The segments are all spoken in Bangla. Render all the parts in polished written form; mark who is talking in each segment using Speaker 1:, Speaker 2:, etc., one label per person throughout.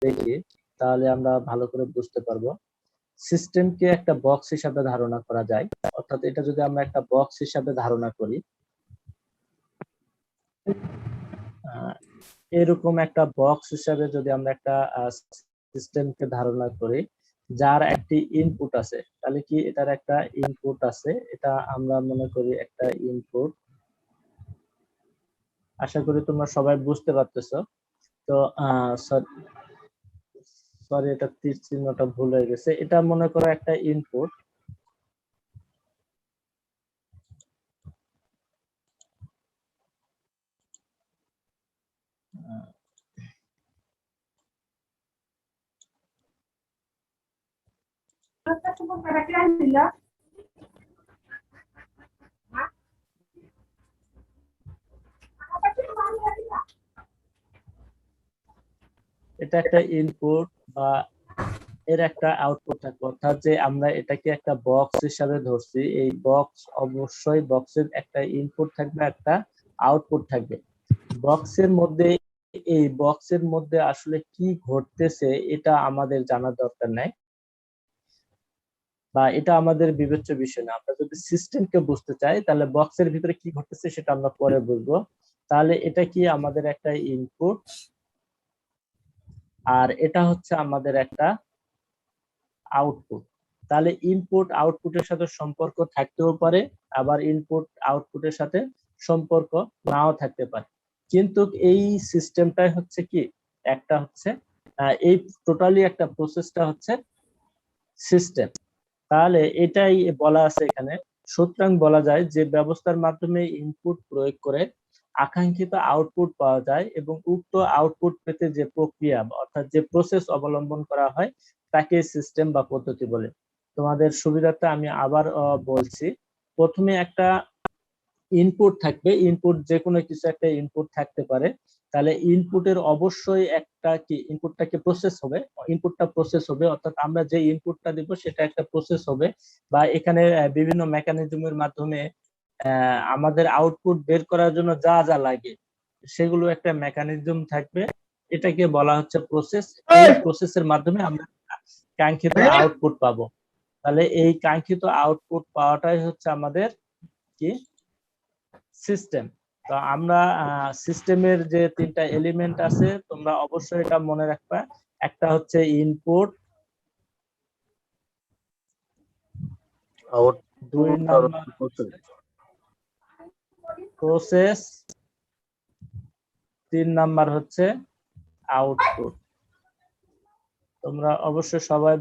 Speaker 1: দেখি তাহলে আমরা ভালো করে বুঝতে পারবো। সিস্টেমকে একটা বক্স হিসাবে ধারণা করা যায়, অর্থাৎ এটা যদি আমরা একটা বক্স হিসাবে ধারণা করি, এরকম একটা বক্স হিসাবে যদি আমরা একটা সিস্টেমকে ধারণা করি যার একটি ইনপুট আছে, তাহলে কি এটার একটা ইনপুট আছে, এটা আমরা মনে করি একটা ইনপুট। আশা করি তোমরা সবাই বুঝতে পারতেছো। তো সরি, এটা তীর চিহ্নটা ভুল হয়ে গেছে, এটা মনে করো একটা ইনপুট। এটা একটা ইনপুট বা এর একটা আউটপুট থাকবে, অর্থাৎ যে আমরা এটাকে একটা বক্স হিসাবে ধরছি, এই বক্স অবশ্যই বক্সের একটা ইনপুট থাকবে, একটা আউটপুট থাকবে। বক্সের মধ্যে, এই বক্সের মধ্যে আসলে কি ঘটতেছে এটা আমাদের জানার দরকার নাই, বা এটা আমাদের বিবেচ্য বিষয় না। আমরা যদি সিস্টেমকে বুঝতে চাই তাহলে বক্সের ভিতরে কি ঘটতেছে সেটা আমরা পরে বুঝবো। তাহলে এটা কি আমাদের একটা ইনপুট, আর এটা হচ্ছে আমাদের একটা আউটপুট। তাহলে ইনপুট আউটপুটের সাথে সম্পর্ক থাকতেও পারে, আবার ইনপুট আউটপুটের সাথে সম্পর্ক নাও থাকতে পারে। কিন্তু এই সিস্টেমটাই হচ্ছে কি একটা হচ্ছে এই টোটালি একটা প্রসেসটা হচ্ছে সিস্টেম। তাহলে এটাই বলা আছে এখানে। সুতরাং বলা যায় যে ব্যবস্থার মাধ্যমে ইনপুট প্রয়োগ করে আকাঙ্ক্ষিত আউটপুট পাওয়া যায় এবং উক্ত আউটপুট পেতে যে প্রক্রিয়া অর্থাৎ যে প্রসেস অবলম্বন করা হয় তাকে সিস্টেম বা পদ্ধতি বলে। তোমাদের সুবিধার্থে আমি আবার বলছি, প্রথমে একটা ইনপুট থাকবে, ইনপুট যে কোনো কিছু একটা ইনপুট থাকতে পারে। তাহলে ইনপুটের অবশ্যই একটা কি ইনপুটটাকে প্রসেস হবে, ইনপুটটা প্রসেস হবে, অর্থাৎ আমরা যে ইনপুটটা দিব সেটা একটা প্রসেস হবে, বা এখানে বিভিন্ন মেকানিজমের মাধ্যমে আমাদের আউটপুট বের করার জন্য যা যা লাগে সেগুলো একটা মেকানিজম থাকবে, এটাকে বলা হচ্ছে প্রসেস। এই প্রসেসের মাধ্যমে আমরা কাঙ্ক্ষিত আউটপুট পাবো। তাহলে এই কাঙ্ক্ষিত আউটপুট পাওয়াটাই হচ্ছে আমাদের কি সিস্টেম। তো আমরা সিস্টেমের যে তিনটা এলিমেন্ট আছে তোমরা অবশ্যই এটা মনে রাখবা। একটা হচ্ছে ইনপুট, দুই নাম্বার প্রসেস, তিন নাম্বার হচ্ছে আউটপুট। তোমরা অবশ্যই সবাই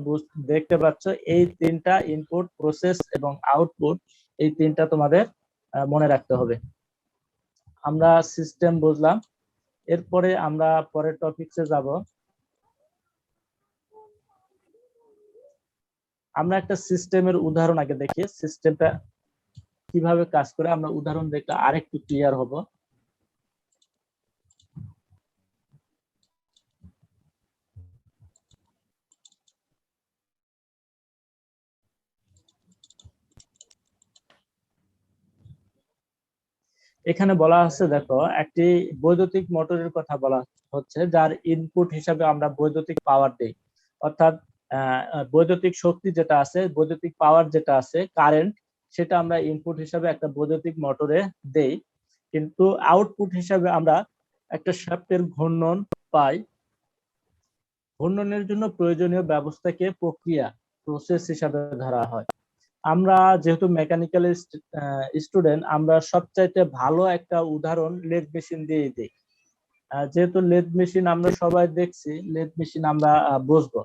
Speaker 1: দেখতে পাচ্ছ এই তিনটা ইনপুট, প্রসেস এবং আউটপুট, এই তিনটা তোমাদের মনে রাখতে হবে। আমরা সিস্টেম বুঝলাম, এরপরে আমরা পরের টপিকসে যাব। আমরা একটা সিস্টেমের উদাহরণ আগে দেখি, সিস্টেমটা কিভাবে কাজ করে আমরা উদাহরণ দেখলে আরেকটু ক্লিয়ার হব। এখানে বলা আছে, দেখো একটি বৈদ্যুতিক মোটরের কথা বলা হচ্ছে যার ইনপুট হিসাবে আমরা বৈদ্যুতিক পাওয়ার দেই, অর্থাৎ বৈদ্যুতিক শক্তি যেটা আছে, বৈদ্যুতিক পাওয়ার যেটা আছে, কারেন্ট, সেটা আমরা ইনপুট হিসাবে একটা বৈদ্যুতিক মোটরে দেই। কিন্তু আউটপুট হিসাবে আমরা একটা শ্যাফটের ঘূর্ণন পাই। ঘূর্ণনের জন্য প্রয়োজনীয় ব্যবস্থাকে প্রক্রিয়া, প্রসেস হিসাবে ধরা হয়। আমরা যেহেতু মেকানিক্যাল স্টুডেন্ট, আমরা সবচাইতে ভালো একটা উদাহরণ লেদ মেশিন দিয়ে দিই। যেহেতু লেদ মেশিন আমরা সবাই দেখছি, লেদ মেশিন আমরা বুঝবো।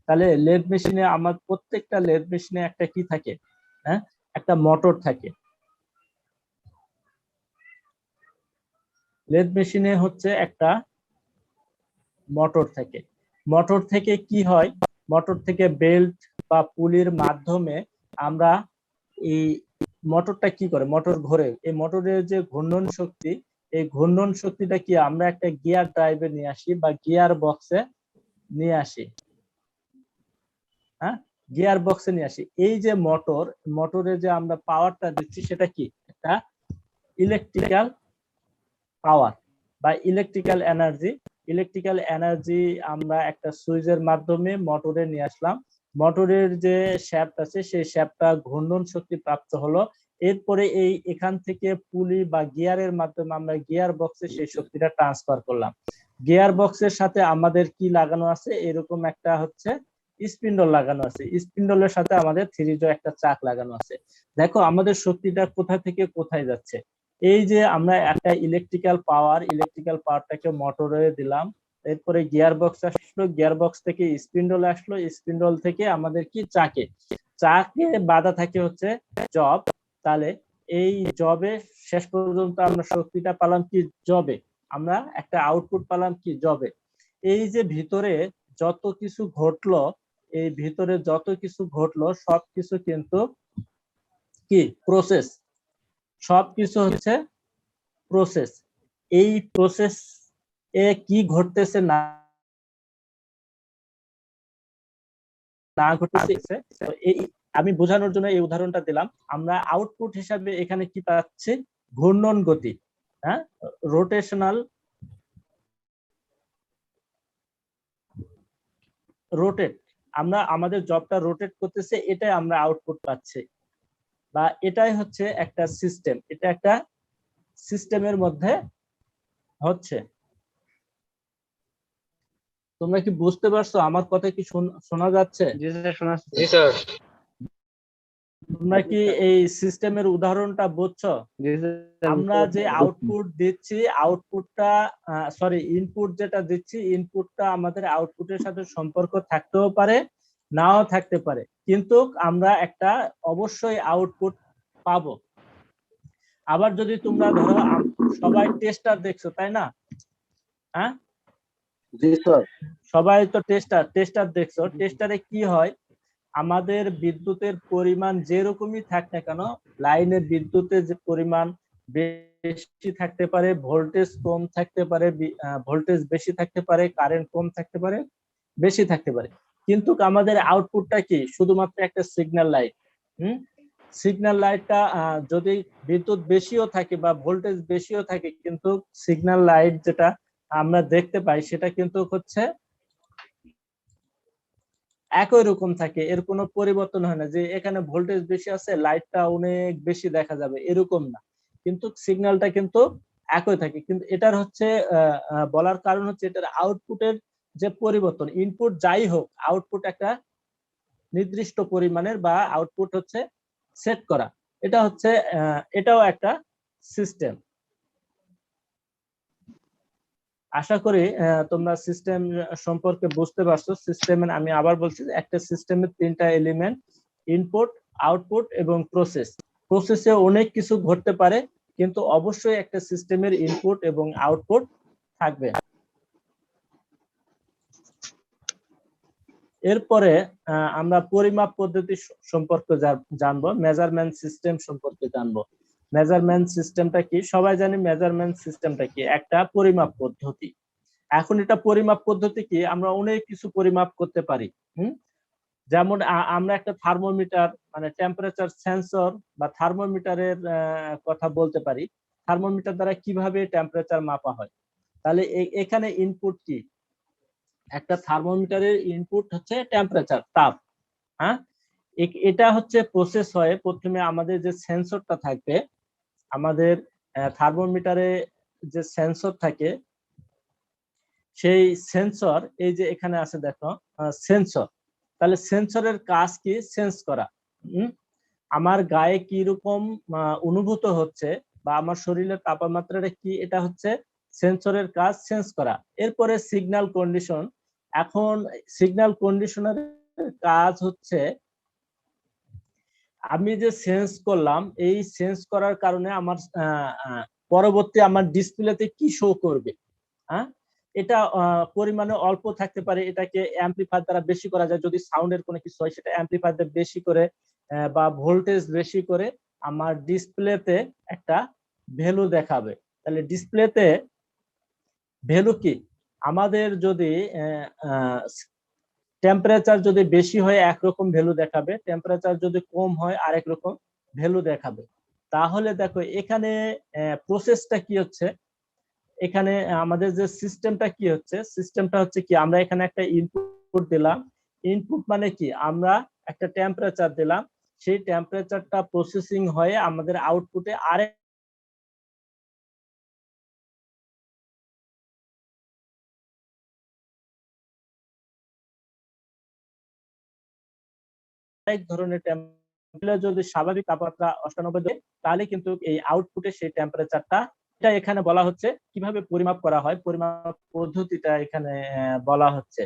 Speaker 1: তাহলে লেদ মেশিনে আমার প্রত্যেকটা লেদ মেশিনে একটা কি থাকে, হ্যাঁ, একটা মোটর থাকে। লেদ মেশিনে হচ্ছে একটা মোটর থাকে। মোটর থেকে কি হয়, মোটর থেকে বেল্ট বা পুলির মাধ্যমে আমরা এই মোটরটা কি করে, মোটর ঘোরে, এই মোটরের যে ঘূর্ণন শক্তি, এই ঘূর্ণন শক্তিটা কি আমরা একটা গিয়ার ড্রাইভে নিয়ে আসি বা গিয়ার বক্সে নিয়ে আসি। হ্যাঁ, গিয়ার বক্সে নিয়ে আসি। এই যে মোটর, মোটরে যে আমরা পাওয়ারটা দিচ্ছি সেটা কি একটা ইলেকট্রিক্যাল পাওয়ার বা ইলেকট্রিক্যাল এনার্জি ইলেকট্রিক্যাল এনার্জি আমরা একটা সুইচের মাধ্যমে মোটরে নিয়ে আসলাম, মোটরের যে শ্যাফট আছে সেই শ্যাফটটা ঘূর্ণন শক্তি প্রাপ্ত হলো, এরপরে এখান থেকে পুলি বা গিয়ারের মাধ্যমে আমরা গিয়ার বক্সে সেই শক্তিটা ট্রান্সফার করলাম। গিয়ার বক্সের সাথে আমাদের কি লাগানো আছে, এরকম একটা হচ্ছে স্পিন্ডল লাগানো আছে, স্পিন্ডলের সাথে আমাদের থ্রিজো একটা চাক লাগানো আছে। দেখো আমাদের শক্তিটা কোথা থেকে কোথায় যাচ্ছে, এই যে আমরা একটা ইলেকট্রিক্যাল পাওয়ারটাকে মোটরে দিলাম, এরপরে গিয়ার বক্স আসলো, গিয়ার বক্স থেকে স্পিন্ডল আসলো, স্পিন্ডল থেকে আমাদের কি চাকে বাধা থাকে হচ্ছে জব। তাহলে এই জবে শেষ পর্যন্ত আমরা শক্তিটা পেলাম কি জবে, আমরা একটা আউটপুট পেলাম কি জবে। এই যে ভিতরে যত কিছু ঘটলো, এই ভিতরে যত কিছু ঘটলো সবকিছু কিন্তু কি প্রসেস, সবকিছু হচ্ছে প্রসেস। এই প্রসেস এ কি ঘটতেছে না না ঘটতেছে, এই আমি বোঝানোর জন্য এই উদাহরণটা দিলাম। আমরা আউটপুট হিসাবে এখানে কি পাচ্ছি, ঘূর্ণন গতি, হ্যাঁ, রোটেশনাল রোটেট, আমরা আমাদের জবটা রোটেট করতেছে, এটাই আমরা আউটপুট পাচ্ছি, বা এটাই হচ্ছে একটা সিস্টেম, এটা একটা সিস্টেমের মধ্যে হচ্ছে। তোমরা কি বুঝতে পারছো, আমার কথা কি শোনা যাচ্ছে?
Speaker 2: জি স্যার, শোনা যাচ্ছে। জি স্যার।
Speaker 1: তোমরা কি এই সিস্টেমের উদাহরণটা বুঝছো? আমরা যে আউটপুট দিচ্ছি, আউটপুটটা ইনপুট যেটা দিচ্ছি, ইনপুটটা আমাদের আউটপুটের সাথে সম্পর্ক থাকতেও পারে, নাও থাকতে পারে, কিন্তু আমরা একটা অবশ্যই আউটপুট পাবো। আবার যদি তোমরা ধরো সবাই টেস্টার দেখছো, তাই না? হ্যাঁ,
Speaker 3: জি স্যার।
Speaker 1: সবাই তো টেস্টার দেখছো। টেস্টারে কি হয়, আমাদের বিদ্যুতের পরিমাণ যেরকমই থাক না কেন, লাইনে বিদ্যুতের যে পরিমাণ বেশি থাকতে পারে, ভোল্টেজ কম থাকতে পারে, ভোল্টেজ বেশি থাকতে পারে, কারেন্ট কম থাকতে পারে, বেশি থাকতে পারে, কিন্তু আমাদের আউটপুটটা কি শুধুমাত্র একটা সিগন্যাল লাইট। সিগন্যাল লাইটটা যদি বিদ্যুৎ বেশিও থাকে বা ভোল্টেজ বেশিও থাকে, কিন্তু সিগন্যাল লাইট যেটা আমরা দেখতে পাই সেটা কিন্তু হচ্ছে একই রকম থাকে, এর কোনো পরিবর্তন হয় না যে এখানে ভোল্টেজ বেশি আছে লাইটটা অনেক বেশি দেখা যাবে, এরকম না, কিন্তু সিগন্যালটা কিন্তু একই থাকে। কিন্তু এটার হচ্ছে বলার কারণ হচ্ছে এটার আউটপুটের যে পরিবর্তন, ইনপুট যাই হোক আউটপুট একটা নির্দিষ্ট পরিমাণের, বা আউটপুট হচ্ছে সেট করা, এটা হচ্ছে এটাও একটা সিস্টেম। আশা করি তোমরা সিস্টেম সম্পর্কে বুঝতে পারছো। সিস্টেমের আমি আবার বলছি, একটা সিস্টেমের তিনটা এলিমেন্ট, ইনপুট, আউটপুট এবং প্রসেস। প্রসেসে অনেক কিছু ঘটতে পারে, কিন্তু অবশ্যই একটা সিস্টেমের ইনপুট এবং আউটপুট থাকবে। এরপরে আমরা পরিমাপ পদ্ধতি সম্পর্কে জানবো, মেজারমেন্ট সিস্টেম সম্পর্কে জানবো। মেজারমেন্ট সিস্টেমটা কি? সবাই জানি মেজারমেন্ট সিস্টেমটা কি, একটা পরিমাপ পদ্ধতি। এখন এটা পরিমাপ পদ্ধতি কি, আমরা অনেক কিছু পরিমাপ করতে পারি। যেমন আমরা একটা থার্মোমিটার মানে টেম্পারেচার সেন্সর বা থার্মোমিটারের কথা বলতে পারি। থার্মোমিটার দ্বারা কিভাবে টেম্পারেচার মাপা হয়, তাহলে এখানে ইনপুট কি, একটা থার্মোমিটারের ইনপুট হচ্ছে টেম্পারেচার, তাপ। হ্যাঁ, এটা হচ্ছে প্রসেস হয়, প্রথমে আমাদের যে সেন্সরটা থাকবে, আমাদের থার্মোমিটারে যে সেন্সর থাকে, সেই সেন্সর এই যে এখানে আছে দেখো সেন্সর, তাহলে সেন্সরের কাজ কি, সেন্স করা। আমার গায়ে কি রকম অনুভূত হচ্ছে বা আমার শরীরের তাপমাত্রাটা কি, এটা হচ্ছে সেন্সরের কাজ, সেন্স করা। এরপরে সিগন্যাল কন্ডিশন। এখন সিগন্যাল কন্ডিশনের কাজ হচ্ছে আমি যে সেন্স করলাম, এই সেন্স করার কারণে আমার পরবর্তী আমার ডিসপ্লেতে কি শো করবে। হ্যাঁ, এটা পরিমাণে অল্প থাকতে পারে, এটাকে অ্যাম্পলিফায়ার দ্বারা বেশি করা যায়, যদি সাউন্ডের কোনো কিছু হয় সেটা অ্যাম্পলিফায়ার দ্বারা বেশি করে বা ভোল্টেজ বেশি করে আমার ডিসপ্লেতে একটা ভ্যালু দেখাবে। তাহলে ডিসপ্লেতে ভ্যালু কি, আমাদের যদি টেম্পারেচার যদি বেশি হয় একরকম ভ্যালু দেখাবে, টেম্পারেচার যদি কম হয় আরেক রকম ভ্যালু দেখাবে। তাহলে দেখো এখানে প্রসেসটা কি হচ্ছে, এখানে আমাদের যে সিস্টেমটা কি হচ্ছে, সিস্টেমটা হচ্ছে কি, আমরা এখানে একটা ইনপুট দিলাম। ইনপুট মানে কি, আমরা একটা টেম্পারেচার দিলাম, সেই টেম্পারেচারটা প্রসেসিং হয়ে আমাদের আউটপুটে আরেক ধরনের টেম্পারেচার, যদি স্বাভাবিক তাপমাত্রা 98 দেয় তাহলে কিন্তু এই আউটপুটে সেই টেম্পারেচারটা, এটা এখানে বলা হচ্ছে কিভাবে পরিমাপ করা হয়, পরিমাপ পদ্ধতিটা এখানে বলা হচ্ছে।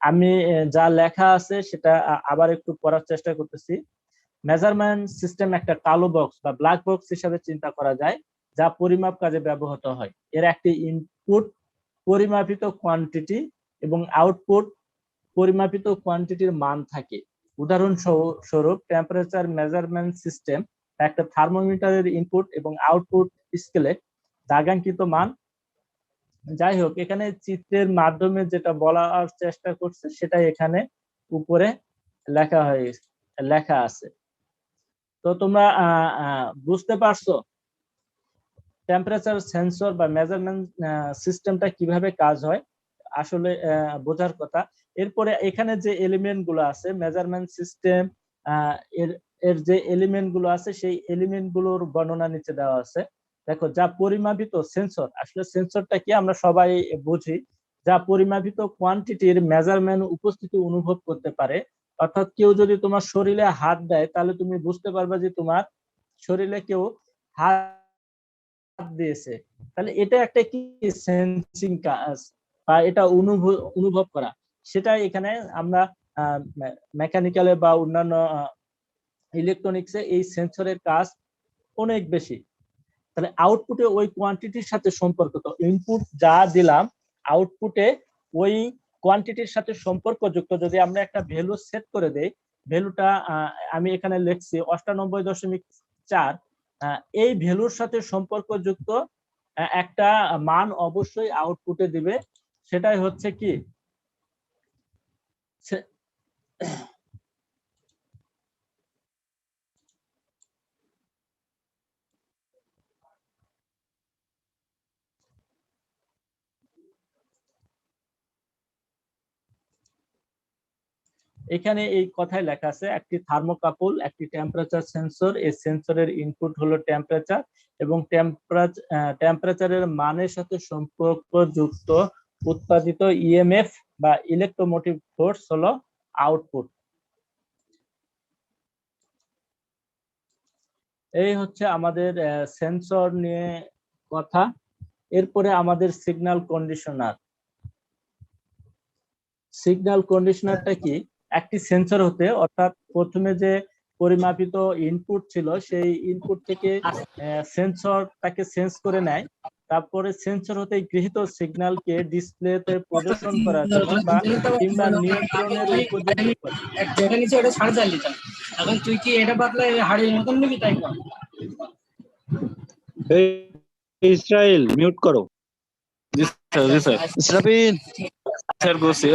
Speaker 1: আমি যা লেখা আছে সেটা আবার একটু পড়ার চেষ্টা করতেছি। মেজারমেন্ট সিস্টেম একটা কালো বক্স বা ব্ল্যাক বক্স হিসাবে চিন্তা করা যায়, যা পরিমাপ কাজে ব্যবহৃত হয়। এর একটি ইনপুট পরিমাপিত কোয়ান্টিটি এবং আউটপুট পরিমাপিত কোয়ান্টিটির মান থাকে। উদাহরণস্বরূপ টেম্পারেচার মেজারমেন্ট সিস্টেম একটা থার্মোমিটারের ইনপুট এবং আউটপুট স্কেলে দাগাঙ্কিত মান। যাই হোক, এখানে চিত্রের মাধ্যমে যেটা বলার চেষ্টা করছে সেটাই এখানে উপরে লেখা আছে। তো তোমরা বুঝতে পারছো টেম্পারেচার সেন্সর বা মেজারমেন্ট সিস্টেমটা কিভাবে কাজ হয়, আসলে বোঝার কথা। এরপরে এখানে যে এলিমেন্ট গুলো আছে মেজারমেন্ট সিস্টেম, এর এর যে এলিমেন্ট গুলো আছে সেই এলিমেন্ট গুলোর বর্ণনা নিচে দেওয়া আছে। দেখো, যা পরিমাপিত সেন্সর, আসলে সেন্সরটা কি আমরা সবাই বুঝি, যা পরিমাপিত কোয়ান্টিটির মেজারমেন্ট উপস্থিতি অনুভব করতে পারে। অর্থাৎ কেউ যদি তোমার শরীরে হাত দেয় তাহলে তুমি বুঝতে পারবে যে তোমার শরীরে কেউ হাত দিয়েছে। তাহলে এটা একটা কি সেন্সিং কাজ বা এটা অনুভব করা, সেটা এখানে আমরা মেকানিক্যালে বা অন্যান্য ইলেকট্রনিক্সে এই সেন্সরের কাজ অনেক বেশি। তাহলে আউটপুটে ওই কোয়ান্টিটির সাথে সম্পর্কিত, ইনপুট যা দিলাম আউটপুটে ওই কোয়ান্টিটির সাথে সম্পর্কযুক্ত যদি আমরা একটা ভ্যালু সেট করে দেই, ভ্যালুটা আমি এখানে লিখছি 98.4, এই ভ্যালুর সাথে সম্পর্কযুক্ত একটা মান অবশ্যই আউটপুটে দিবে। সেটাই হচ্ছে কি এখানে এই কথায় লেখা আছে, একটি থার্মোকাপল একটি টেম্পারেচার সেন্সর। এই সেন্সরের ইনপুট হলো টেম্পারেচার এবং টেম্পারেচারের মানের সাথে সম্পর্কযুক্ত উৎপাদিত ইএমএফ বা ইলেকট্রোমোটিভ ফোর্স হলো আউটপুট। এই হচ্ছে আমাদের সেন্সর নিয়ে কথা। এরপরে আমাদের সিগন্যাল কন্ডিশনার। সিগন্যাল কন্ডিশনারটা কি, একটি সেন্সর হতে, অর্থাৎ প্রথমে যে পরিমাপিত ইনপুট ছিল সেই ইনপুট থেকে সেন্সর তাকে সেন্স করে নেয়, তারপরে সেন্সর হতে গৃহীত সিগন্যালকে ডিসপ্লেতে প্রদর্শন করার জন্য বা কিংবা নিয়ন্ত্রণের উপযোগী করে।
Speaker 2: যেখানে নিচে ওটা 4.5 লিটার। এখন তুই কি এটা বাতলা হাড়ির মতন নিবি তাই কর।
Speaker 4: ইসরাইল মিউট করো।
Speaker 5: জি স্যার।
Speaker 4: ইসরাফিল
Speaker 5: স্যার বলছি।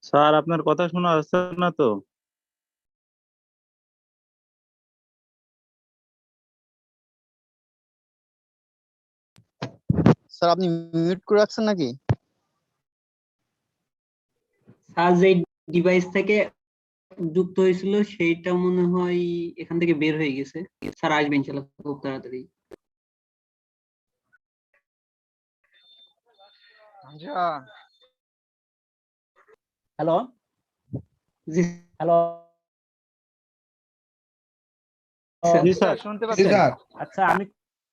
Speaker 4: স্যার আপনার কথা শোনা যাচ্ছে না তো।
Speaker 6: স্যার আপনি মিউট করে রাখছেন নাকি?
Speaker 2: স্যার যে ডিভাইস থেকে যুক্ত হয়েছিল সেইটা মনে হয় এখান থেকে বের হয়ে গেছে। স্যার আসবেন ইনশাআল্লাহ খুব তাড়াতাড়ি।
Speaker 1: হ্যালো,
Speaker 2: জি
Speaker 1: হ্যালো,
Speaker 4: জি স্যার শুনতে পাচ্ছেন?
Speaker 1: আচ্ছা, আমি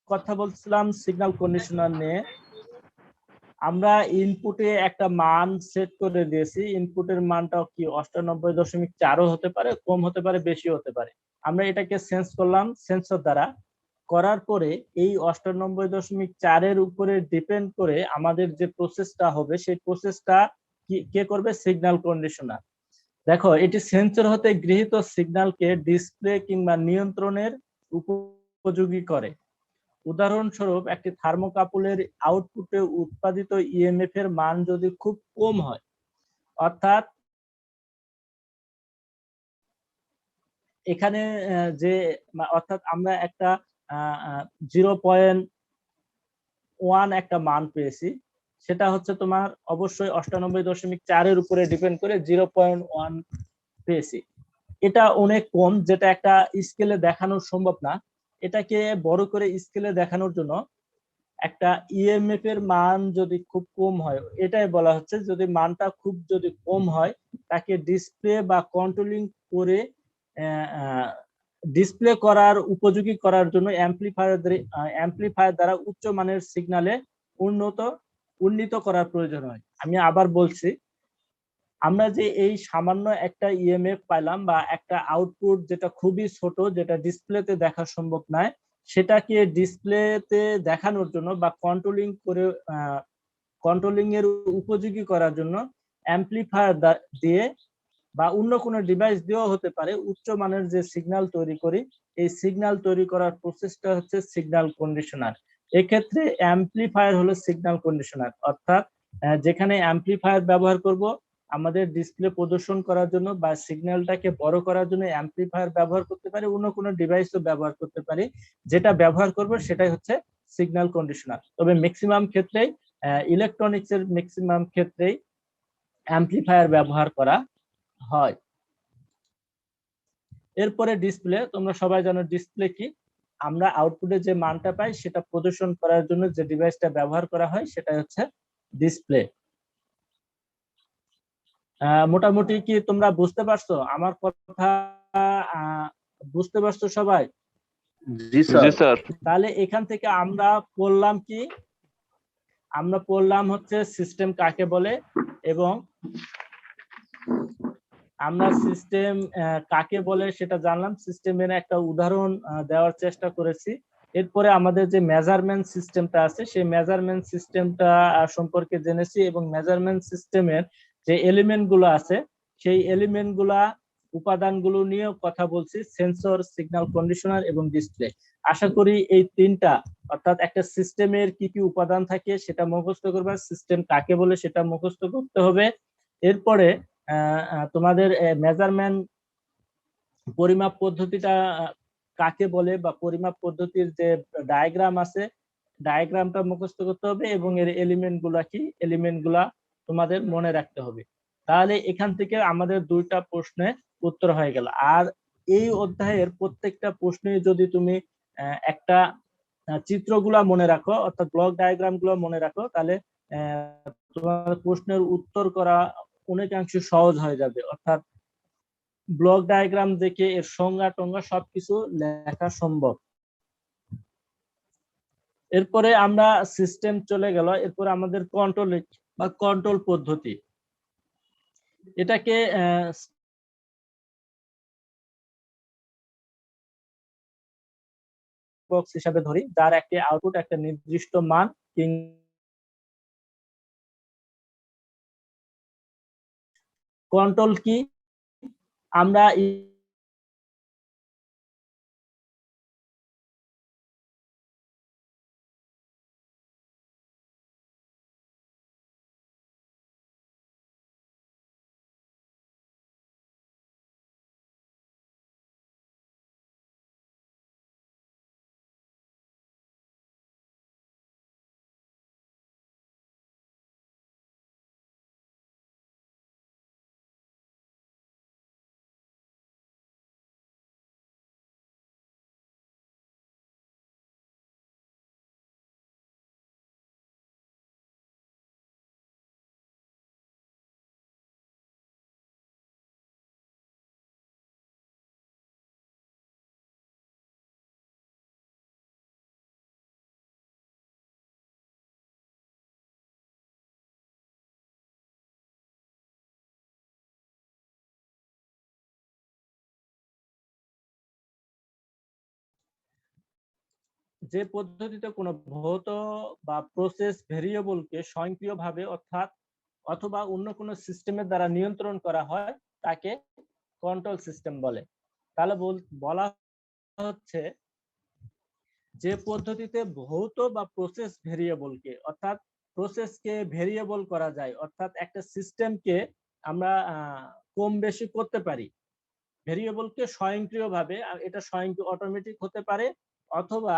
Speaker 1: কথা বলছিলাম সিগন্যাল কন্ডিশনার নিয়ে। আমরা ইনপুটে একটা মান সেট করে দিয়েছি, ইনপুটের মানটাও কি 98.4ও হতে পারে, কম হতে পারে, বেশি হতে পারে। আমরা এটাকে সেন্স করলাম সেন্সর দ্বারা, করার পরে এই 98.4-এর উপরে ডিপেন্ড করে আমাদের যে প্রসেসটা হবে সেই প্রসেসটা কে করবে? Signal conditioner. দেখো, এটি সেন্সর হতে গৃহীত সিগন্যালকে ডিসপ্লে কিংবা নিয়ন্ত্রণের উপযোগী করে। উদাহরণস্বরূপ, একটি থার্মোকাপলের আউটপুটে উৎপাদিত ইএমএফ এর মান যদি খুব কম হয়, অর্থাৎ এখানে অর্থাৎ আমরা একটা 0.1 একটা মান পেয়েছি, সেটা হচ্ছে তোমার অবশ্যই 98.4-এর উপরে ডিপেন্ড করে 0.1 পেয়েছি। এটা অনেক কম, যেটা একটা স্কেলে দেখানো সম্ভব না। এটাকে বড় করে স্কেলে দেখানোর জন্য একটা ইএমএফ এর মান যদি খুব কম হয়, এটাই বলা হচ্ছে যদি মানটা খুব যদি কম হয়, তাকে ডিসপ্লে বা কন্ট্রোলিং করে ডিসপ্লে করার উপযোগী করার জন্য অ্যাম্পলিফায়ার দ্বারা উচ্চ মানের সিগন্যালে উন্নীত করার প্রয়োজন হয়। আমি আবার বলছি, আমরা যে এই সামান্য একটা ইএমএফ পাইলাম বা একটা আউটপুট যেটা খুবই ছোট, যেটা ডিসপ্লেতে দেখা সম্ভব নয়, সেটাকে ডিসপ্লেতে দেখানোর জন্য বা কন্ট্রোলিং এর উপযোগী করার জন্য অ্যাম্পলিফায়ার দিয়ে বা অন্য কোনো ডিভাইস দিয়েও হতে পারে, উচ্চমানের যে সিগন্যাল তৈরি করি, এই সিগন্যাল তৈরি করার প্রসেসটা হচ্ছে সিগন্যাল কন্ডিশনার। এক্ষেত্রে অ্যাম্পলিফায়ার হলো সিগন্যাল কন্ডিশনার, অর্থাৎ যেখানে অ্যাম্পলিফায়ার ব্যবহার করব আমাদের ডিসপ্লে প্রদর্শন করার জন্য বা সিগন্যালটাকে বড় করার জন্য অ্যাম্পলিফায়ার ব্যবহার করতে পারি, অন্য কোনো ডিভাইসও ব্যবহার করতে পারি। যেটা ব্যবহার করব সেটাই হচ্ছে সিগন্যাল কন্ডিশনার। তবে ম্যাক্সিমাম ক্ষেত্রেই ইলেকট্রনিক্স এর ম্যাক্সিমাম ক্ষেত্রেই অ্যাম্পলিফায়ার ব্যবহার করা হয়। এরপরে ডিসপ্লে, তোমরা সবাই জানো ডিসপ্লে কি। আমরা আউটপুটে যে মানটা পাই সেটা প্রদর্শন করার জন্য যে ডিভাইসটা ব্যবহার করা হয় সেটা হচ্ছে ডিসপ্লে। মোটামুটি কি তোমরা বুঝতে পারছো আমার কথা? বুঝতে পারছো সবাই?
Speaker 3: জি
Speaker 5: জি
Speaker 3: স্যার।
Speaker 5: স্যার।
Speaker 1: তাহলে এখান থেকে আমরা পড়লাম কি? আমরা পড়লাম হচ্ছে সিস্টেম কাকে বলে, এবং আমরা সিস্টেম কাকে বলে সেটা জানলাম, সিস্টেমের একটা উদাহরণ দেওয়ার চেষ্টা করেছি। এরপরে আমাদের যে মেজারমেন্ট সিস্টেমটা আছে সেই মেজারমেন্ট সিস্টেমটা সম্পর্কে জেনেছি, এবং মেজারমেন্ট সিস্টেমের যে এলিমেন্ট গুলো আছে সেই এলিমেন্ট গুলা উপাদানগুলো নিয়েও কথা বলছি, সেন্সর, সিগন্যাল কন্ডিশনার এবং ডিসপ্লে। আশা করি এই তিনটা, অর্থাৎ একটা সিস্টেমের কি কি উপাদান থাকে সেটা মুখস্থ করবে, সিস্টেম কাকে বলে সেটা মুখস্থ করতে হবে। এরপরে তোমাদের মেজারমেন্ট পরিমাপ পদ্ধতিটা কাকে বলে বা পরিমাপ পদ্ধতির যে ডায়াগ্রাম আছে ডায়াগ্রামটা মুখস্থ করতে হবে, এবং এর এলিমেন্ট গুলা কি, এলিমেন্ট গুলা তোমাদের মনে রাখতে হবে। তাহলে এখান থেকে আমাদের দুইটা প্রশ্নের উত্তর হয়ে গেল। আর এই অধ্যায়ের প্রত্যেকটা প্রশ্নে যদি তুমি একটা চিত্রগুলা মনে রাখো, অর্থাৎ ব্লক ডায়াগ্রাম গুলো মনে রাখো, তাহলে তোমার প্রশ্নের উত্তর করা অনেকাংশে সহজ হয়ে যাবে। অর্থাৎ ব্লক ডায়াগ্রাম দেখে এর সংজ্ঞা টঙ্গা সবকিছু লেখা সম্ভব। এরপরে আমরা সিস্টেম চলে গেল, এরপরে আমাদের কন্ট্রোল বা কন্ট্রোল পদ্ধতি, এটাকে বক্স হিসাবে ধরি, যার একটি আউটপুট একটা নির্দিষ্ট মান কন্ট্রোল কি, আমরা যে পদ্ধতিতে কোনো ভৌত বা প্রসেস ভেরিয়েবলকে স্বয়ংক্রিয়ভাবে অথবা অন্য কোনো সিস্টেমের দ্বারা নিয়ন্ত্রণ করা হয় তাকে কন্ট্রোল সিস্টেম বলে। তাহলে বলা হচ্ছে যে পদ্ধতিতে ভৌত বা প্রসেস ভেরিয়েবলকে অর্থাৎ প্রসেসকে ভেরিয়েবল করা যায়, অর্থাৎ একটা সিস্টেমকে আমরা কম বেশি করতে পারি ভেরিয়েবলকে স্বয়ংক্রিয়ভাবে। এটা স্বয়ংক্রিয় অটোমেটিক হতে পারে অথবা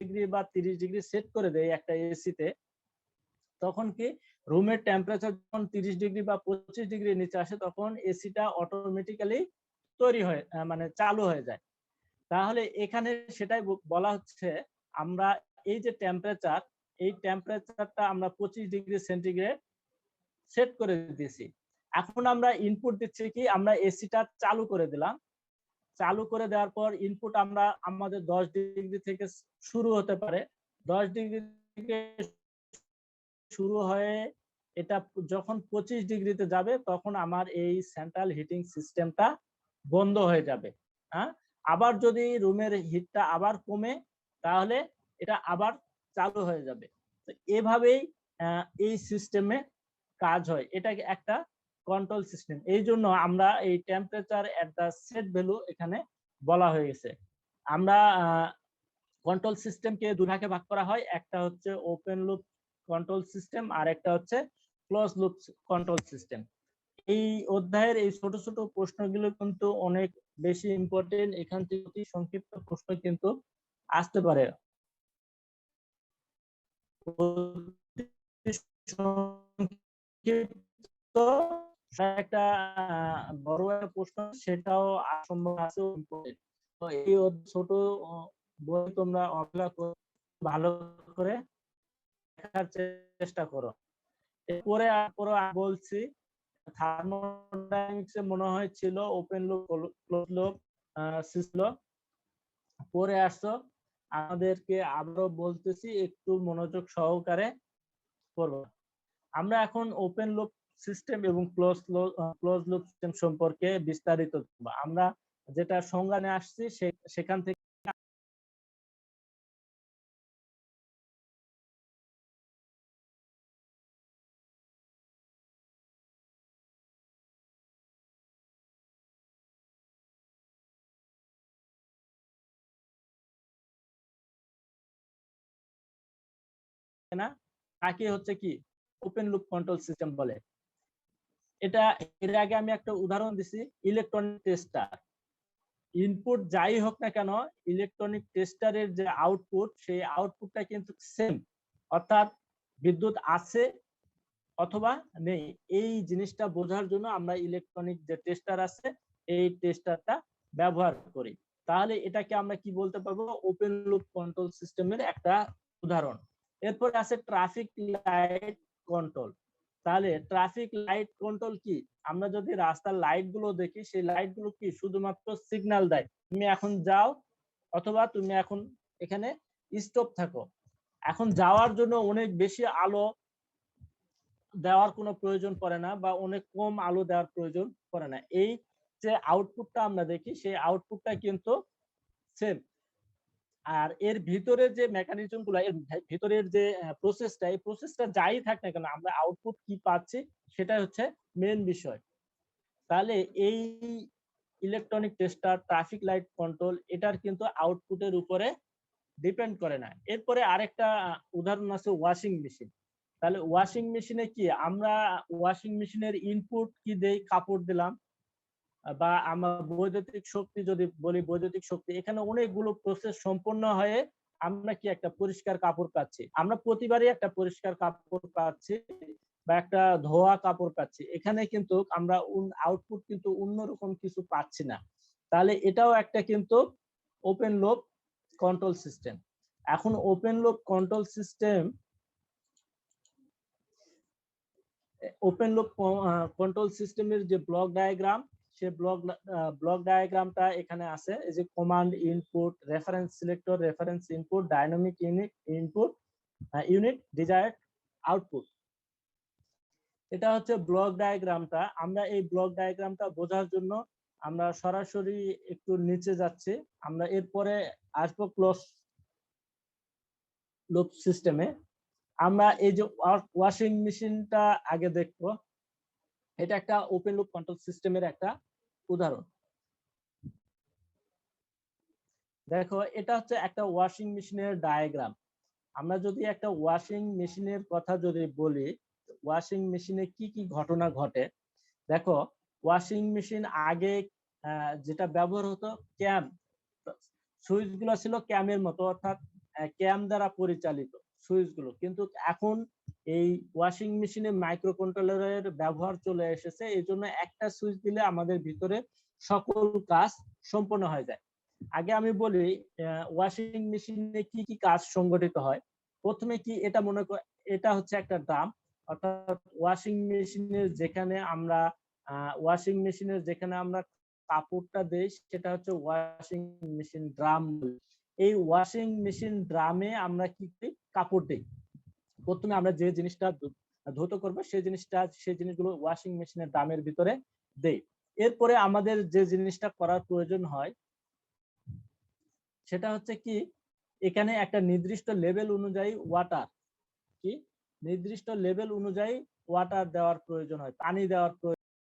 Speaker 1: ডিগ্রি বা 30 ডিগ্রি সেট করে দেয় একটা এসিতে, তখন কি রুমের টেম্পারেচার যখন 30 ডিগ্রি বা 25 ডিগ্রি নিচে আসে তখন এসিটা অটোমেটিক্যালি তৈরি হয়, মানে চালু হয়ে যায়। তাহলে এখানে সেটাই বলা হচ্ছে আমরা এই যে টেম্পারেচার, এই টেম্পারেচারটা আমরা 25 ডিগ্রি সেন্টিগ্রেড সেট করে দিয়েছি। এখন আমরা ইনপুট দিচ্ছি কি, আমরা এসিটা চালু করে দিলাম। চালু করে দেওয়ার পর ইনপুট আমরা আমাদের 10 ডিগ্রি থেকে শুরু হতে পারে। 10 ডিগ্রি থেকে শুরু হয়ে এটা যখন 25 ডিগ্রিতে যাবে তখন আমার এই সেন্ট্রাল হিটিং সিস্টেমটা বন্ধ হয়ে যাবে। হ্যাঁ, আবার যদি রুমের হিটটা আবার কমে তাহলে এটা আবার চালু হয়ে যাবে। তো এভাবেই এই সিস্টেমে কাজ হয়। এটা একটা কন্ট্রোল সিস্টেম। এই জন্য আমরা এই টেম্পারেচার এট দা সেট ভ্যালু এখানে বলা হয়ে গেছে। আমরা কন্ট্রোল সিস্টেমকে দুই ভাগে ভাগ করা হয়, একটা হচ্ছে ওপেন লুপ কন্ট্রোল সিস্টেম আর একটা হচ্ছে ক্লোজ লুপ কন্ট্রোল সিস্টেম। এই অধ্যায়ের এই ছোট ছোট প্রশ্নগুলো কিন্তু অনেক বেশি ইম্পর্টেন্ট। এখান থেকে অতি সংক্ষিপ্ত প্রশ্ন কিন্তু আসতে পারে। একটা বড় একটা প্রশ্ন, সেটাও সম্ভব আছে। তো এই ছোট বই তোমরা অবহেলা করে ভালো করে দেখার চেষ্টা করো। এরপরে বলছি থার্মোডাইনামিক্সে মনে হয় ছিল open loop close loop system পরে আসছো। আমাদেরকে আবারও বলতেছি একটু মনোযোগ সহকারে করবো। আমরা এখন ওপেন লুপ সিস্টেম এবং ক্লোজ লুপ সিস্টেম সম্পর্কে বিস্তারিত আমরা যেটা সংজ্ঞা নিয়ে আসছি সেখান থেকে না তাকে হচ্ছে কি ওপেন লুপ কন্ট্রোল সিস্টেম বলে। এটা এর আগে আমি একটা উদাহরণ দিছি, ইলেকট্রনিক টেস্টার। ইনপুট যাই হোক না কেন, ইলেকট্রনিক টেস্টারের যে আউটপুট, সেই আউটপুটটা কিন্তু সেম, অর্থাৎ বিদ্যুৎ আছে অথবা নেই। এই জিনিসটা বোঝার জন্য আমরা ইলেকট্রনিক যে টেস্টার আছে এই টেস্টারটা ব্যবহার করি। তাহলে এটাকে আমরা কি বলতে পারবো, ওপেন লুপ কন্ট্রোল সিস্টেমের একটা উদাহরণ। এরপর আছে ট্রাফিক লাইট কন্ট্রোল। তাহলে ট্রাফিক লাইট কন্ট্রোল কি, আমরা যদি রাস্তার লাইট গুলো দেখি, সেই লাইট গুলো কি শুধুমাত্র সিগন্যাল দেয় তুমি এখন যাও অথবা তুমি এখন এখানে স্টপ থাকো। এখন যাওয়ার জন্য অনেক বেশি আলো দেওয়ার কোনো প্রয়োজন পড়ে না বা অনেক কম আলো দেওয়ার প্রয়োজন পড়ে না। এই যে আউটপুটটা আমরা দেখি সেই আউটপুটটা কিন্তু সেম। আর এর ভিতরে যে মেকানিজম গুলো, এর ভিতরের যে প্রসেসটা, এই প্রসেসটা যাই থাক না কেন, আমরা আউটপুট কি পাচ্ছি সেটাই হচ্ছে মেন বিষয়। তাহলে এই electronic tester, traffic light control, এটার কিন্তু আউটপুটের উপরে ডিপেন্ড করে না। এরপরে আরেকটা উদাহরণ আছে ওয়াশিং মেশিন। তাহলে ওয়াশিং মেশিনে কি আমরা ওয়াশিং মেশিনের ইনপুট কি দেই? কাপড় দিলাম, বা আমরা বৈদ্যুতিক শক্তি যদি বলি, বৈদ্যুতিক শক্তি, এখানে অনেকগুলো প্রসেস সম্পন্ন হয়ে আমরা কি একটা পরিষ্কার কাপড় পাচ্ছি। আমরা প্রতিবারই একটা পরিষ্কার কাপড় পাচ্ছি বা একটা ধোয়া কাপড় পাচ্ছি, এখানে কিন্তু আমরা আউটপুট কিন্তু অন্যরকম কিছু পাচ্ছি না। তাহলে এটাও একটা কিন্তু ওপেন লুপ কন্ট্রোল সিস্টেম। এখন open loop control system, open loop control সিস্টেমের যে ব্লক ডায়াগ্রাম, সে ব্লক ডায়াগ্রামটা এখানে আছে। এই যে command input, reference selector, reference input, dynamic input, unit desired output, এটা হচ্ছে ব্লক ডায়াগ্রামটা। আমরা এই ব্লক ডায়াগ্রামটা বোঝার জন্য আমরা সরাসরি একটু নিচে যাচ্ছি। আমরা এরপরে আসবো ক্লোজ লুপ সিস্টেমে। আমরা এই যে ওয়াশিং মেশিনটা আগে দেখবো। এটা একটা ওপেন লুপ কন্ট্রোল সিস্টেমের একটা উদাহরণ। দেখো, এটা হচ্ছে একটা ওয়াশিং মেশিনের ডায়াগ্রাম। আমরা যদি একটা ওয়াশিং মেশিনের কথা যদি বলি, ওয়াশিং মেশিনে কি কি ঘটনা ঘটে। দেখো, ওয়াশিং মেশিন আগে যেটা ব্যবহার হতো, ক্যাম, সুইচ গুলো ছিল ক্যামের মতো, অর্থাৎ ক্যাম দ্বারা পরিচালিত সুইচ গুলো। কিন্তু এখন এই ওয়াশিং মেশিনে মাইক্রো কন্ট্রোলারের ব্যবহার চলে এসেছে, এই জন্য একটা সুইচ দিলে আমাদের ভিতরে সকল কাজ সম্পন্ন হয়ে যায়। আগে আমি বলি ওয়াশিং মেশিনে কি কি কাজ সংগঠিত হয়। প্রথমে কি, এটা মনে কর এটা হচ্ছে একটা ড্রাম, অর্থাৎ ওয়াশিং মেশিনের যেখানে আমরা কাপড়টা দেই সেটা হচ্ছে ওয়াশিং মেশিন ড্রাম। এই ওয়াশিং মেশিন ড্রামে আমরা কি করি? কাপড় দেই। প্রথমে আমরা যে জিনিসটা ধৌত করবো সেই জিনিসগুলো ওয়াশিং মেশিনের ড্রামের ভিতরে দেই। এরপরে আমাদের যে জিনিসটা করার প্রয়োজন হয় সেটা হচ্ছে কি, এখানে একটা নির্দিষ্ট লেভেল অনুযায়ী ওয়াটার দেওয়ার প্রয়োজন হয়, পানি দেওয়ার প্রয়োজন